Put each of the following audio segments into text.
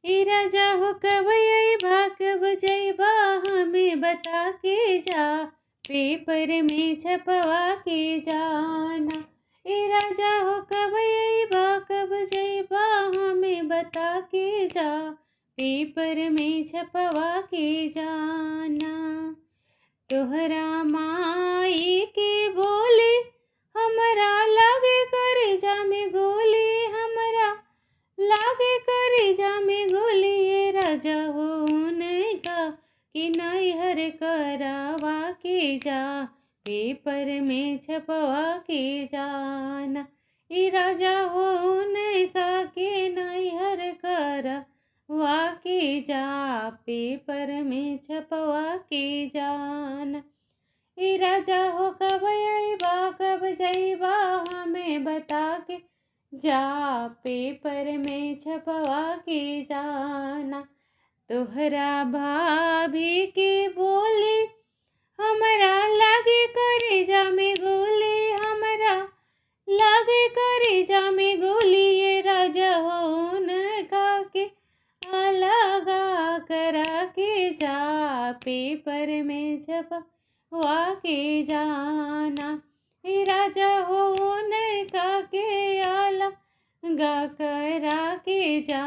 ए राजा हो कब अइबा कब जइबा हमें बता के जा, पेपर में छपवा के जाना। ए राजा हो कब अइबा कब जइबा हमें बता के जा, पेपर में छपवा के जाना। तोहरा माई के बोले हमरा लागे करेजा में गोली, हमरा लागे करेजा में गोली। ए राजा हो उनका कि नैहर करवा के जा, पेपर में छपवा के जाना। ए राजा हो उनका कि नैहर करवा के जा, पेपर में छपवा के जाना। ए राजा हो कब अइबा कब जइबा हमें बता के जा, पेपर में छपवा के जाना। तोहरा भाभी के बोले हमरा लागे करेजा में गोली, हमरा लागे करेजा में गोली। ए राजा हो उनका के लगा करा के जा, पेपर में छपवा के जाना। ए राजा हो उनका के गा करा के जा,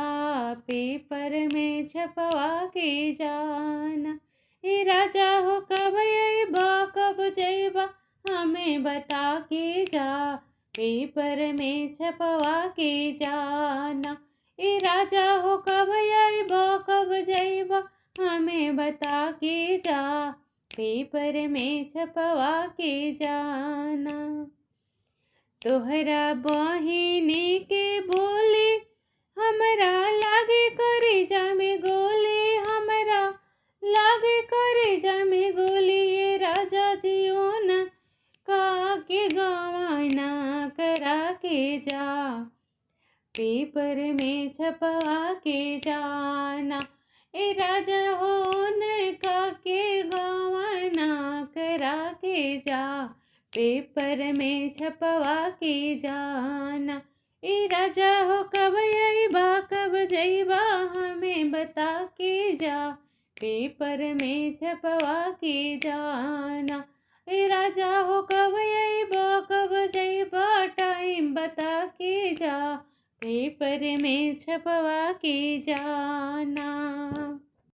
पेपर में छपवा के जाना। ए राजा हो कब अइबा कब जइबा हमें बता के जा, पेपर में छपवा के जाना। ए राजा हो कब अइबा कब जइबा हमें बता के जा, पेपर में छपवा के जाना। तोहरा बहिनी के बोले हमरा लागे करेजा में गोली, हमरा लागे करेजा में गोली। ए राजा जियो न का के गवाना करा के जा, पेपर में छपवा के जाना। ए राजा हो उनका के गवाना करा के जा, पेपर में छपवा के जाना। ए राजा हो कब अइबा कब जइबा हमें बता के जा, पेपर में छपवा के जाना। ए राजा हो कब अइबा कब जइबा टाइम बता के जा, पेपर में छपवा के जाना।